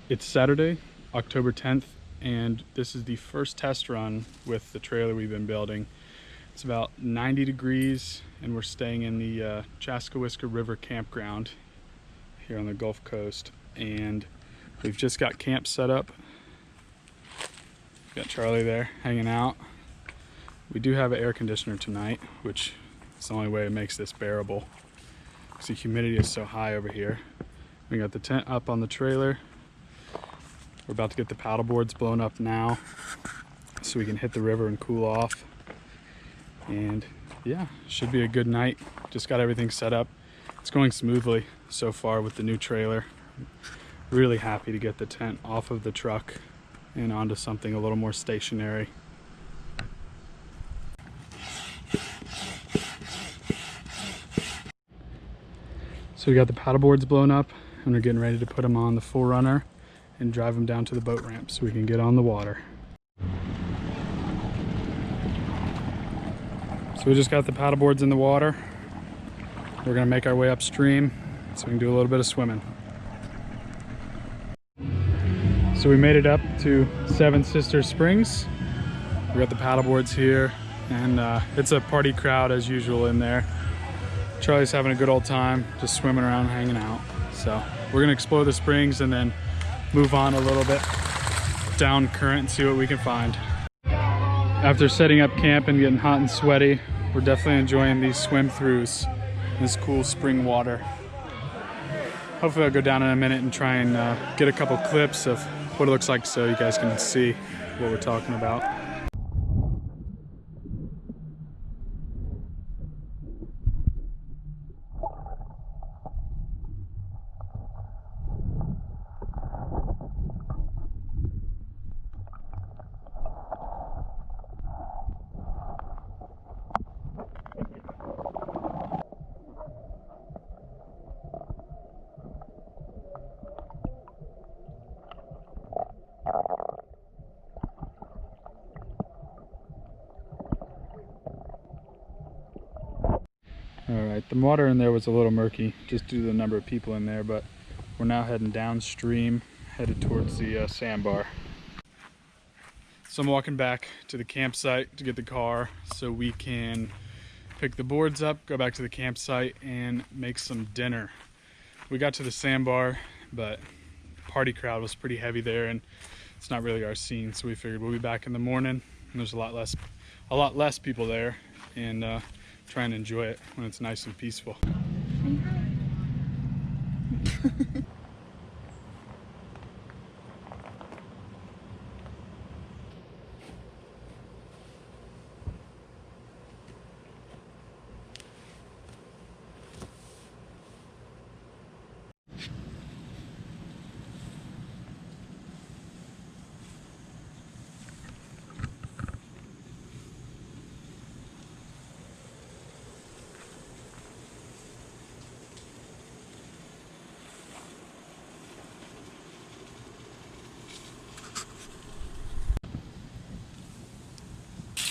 It's Saturday, October 10th, and this is the first test run with the trailer we've been building. It's about 90 degrees, and we're staying in the Chassahowitzka River campground here on the Gulf Coast. And we've just got camp set up. Got Charlie there hanging out. We do have an air conditioner tonight, which is the only way it makes this bearable because the humidity is so high over here. We got the tent up on the trailer. We're about to get the paddle boards blown up now so we can hit the river and cool off. And yeah, should be a good night. Just got everything set up. It's going smoothly so far with the new trailer. Really happy to get the tent off of the truck and onto something a little more stationary. So we got the paddle boards blown up and we're getting ready to put them on the full runner and drive them down to the boat ramp so we can get on the water. So we just got the paddle boards in the water. We're gonna make our way upstream so we can do a little bit of swimming. So we made it up to Seven Sisters Springs. We got the paddle boards here, and it's a party crowd as usual in there. Charlie's having a good old time, just swimming around, hanging out. So we're gonna explore the springs and then move on a little bit down current and see what we can find. After setting up camp and getting hot and sweaty, we're definitely enjoying these swim throughs, this cool spring water. Hopefully I'll go down in a minute and try and get a couple clips of what it looks like so you guys can see what we're talking about. Alright, the water in there was a little murky just due to the number of people in there, but we're now heading downstream, headed towards the sandbar. So I'm walking back to the campsite to get the car so we can pick the boards up, go back to the campsite, and make some dinner. We got to the sandbar, but the party crowd was pretty heavy there, and it's not really our scene, so we figured we'll be back in the morning, and there's a lot less people there, and try and enjoy it when it's nice and peaceful.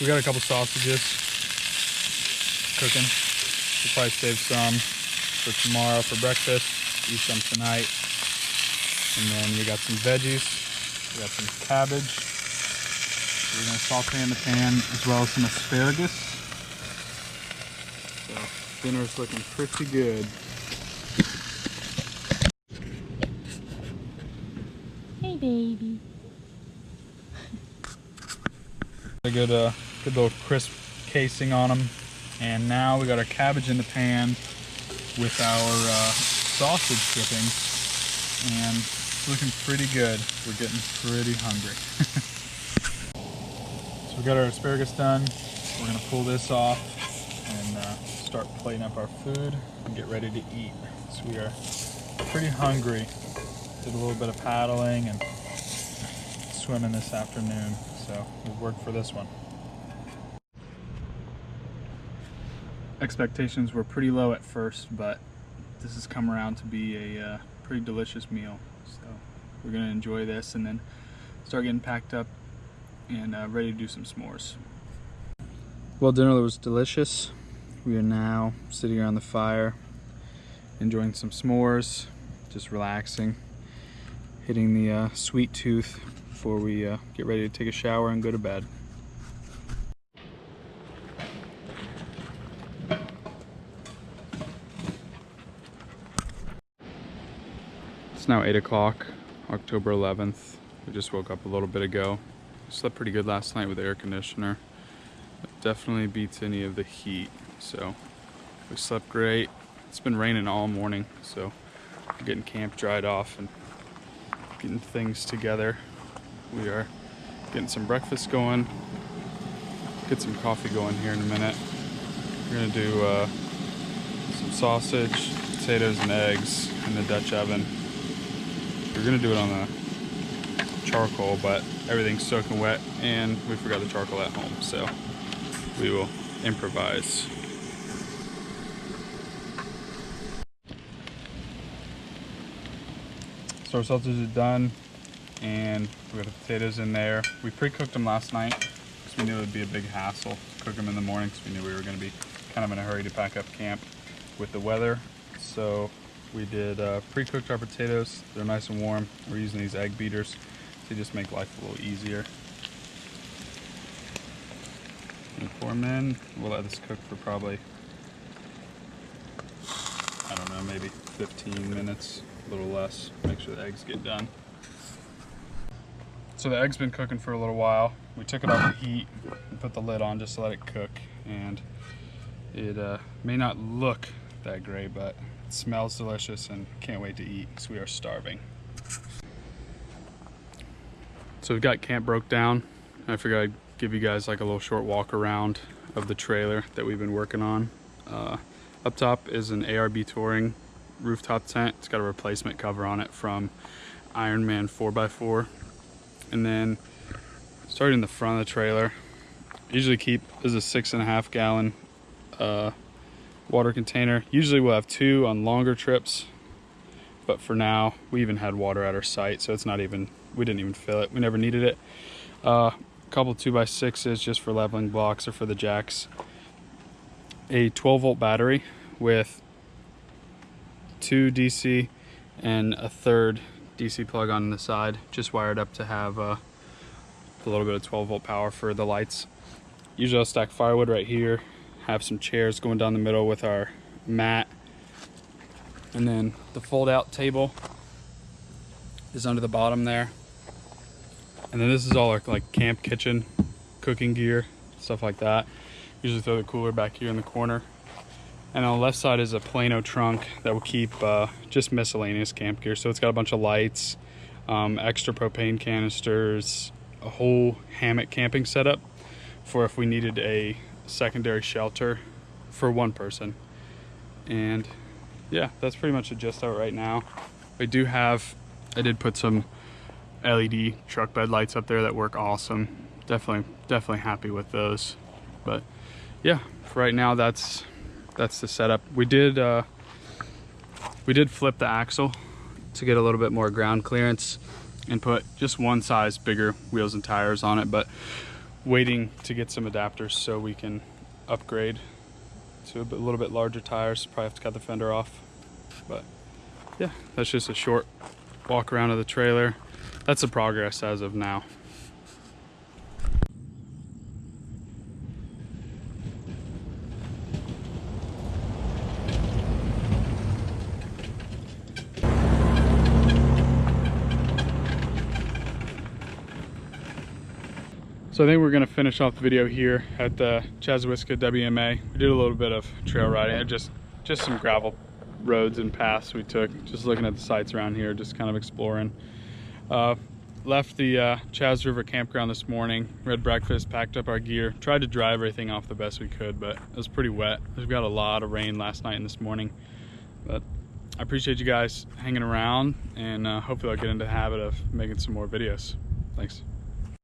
We got a couple sausages cooking. We'll probably save some for tomorrow for breakfast, eat some tonight. And then we got some veggies, we got some cabbage. We're gonna saute in the pan as well as some asparagus. So dinner's looking pretty good. Hey baby. A good little crisp casing on them, and now we got our cabbage in the pan with our sausage drippings, and it's looking pretty good. We're getting pretty hungry. So we got our asparagus done. We're gonna pull this off and start plating up our food and get ready to eat. So we are pretty hungry. Did a little bit of paddling and swimming this afternoon. So we'll work for this one. Expectations were pretty low at first, but this has come around to be a pretty delicious meal. So we're gonna enjoy this and then start getting packed up and ready to do some s'mores. Well, dinner was delicious. We are now sitting around the fire, enjoying some s'mores, just relaxing. hitting the sweet tooth before we get ready to take a shower and go to bed. It's now 8 o'clock, October 11th. We just woke up a little bit ago. Slept pretty good last night with the air conditioner. It definitely beats any of the heat, so we slept great. It's been raining all morning, so we're getting camp dried off and getting things together. We are getting some breakfast going, get some coffee going here in a minute. We're gonna do some sausage, potatoes and eggs in the Dutch oven. We're gonna do it on the charcoal, but everything's soaking wet and we forgot the charcoal at home, so we will improvise. So our sausage is done and we got the potatoes in there. We pre-cooked them last night because we knew it would be a big hassle to cook them in the morning because we knew we were going to be kind of in a hurry to pack up camp with the weather. So we did pre-cooked our potatoes. They're nice and warm. We're using these egg beaters to just make life a little easier. And pour them in. We'll let this cook for probably, I don't know, maybe 15 minutes, a little less. Make sure the eggs get done. So the egg's been cooking for a little while. We took it off the heat and put the lid on just to let it cook. And it may not look that great, but it smells delicious and can't wait to eat because we are starving. So we've got camp broke down. I figured I'd give you guys like a little short walk around of the trailer that we've been working on. Up top is an ARB Touring rooftop tent. It's got a replacement cover on it from Ironman 4x4. And then starting in the front of the trailer, usually keep is a 6.5 gallon water container. Usually we'll have 2 on longer trips, but for now we even had water at our site, so it's not even, we didn't even fill it. We never needed it. A couple 2x6s just for leveling blocks or for the jacks. A 12-volt battery with 2 DC and a third DC plug on the side, just wired up to have a little bit of 12-volt power for the lights. Usually I'll stack firewood right here, have some chairs going down the middle with our mat, and then the fold-out table is under the bottom there. And then this is all our like camp kitchen, cooking gear, stuff like that. Usually throw the cooler back here in the corner. And on the left side is a Plano trunk that will keep just miscellaneous camp gear. So it's got a bunch of lights, extra propane canisters, a whole hammock camping setup for if we needed a secondary shelter for one person. And yeah, that's pretty much the gist of it right now. I did put some LED truck bed lights up there that work awesome. Definitely happy with those. But yeah, for right now that's the setup. We did flip the axle to get a little bit more ground clearance and put just one size bigger wheels and tires on it, but waiting to get some adapters so we can upgrade to a little bit larger tires. Probably have to cut the fender off. But yeah, that's just a short walk around of the trailer. That's the progress as of now. So I think we're gonna finish off the video here at the Chassahowitzka WMA. We did a little bit of trail riding, just some gravel roads and paths we took, just looking at the sites around here, just kind of exploring. Left the Chas River campground this morning, we had breakfast, packed up our gear, tried to dry everything off the best we could, but it was pretty wet. We've got a lot of rain last night and this morning. But I appreciate you guys hanging around, and hopefully I'll get into the habit of making some more videos. Thanks.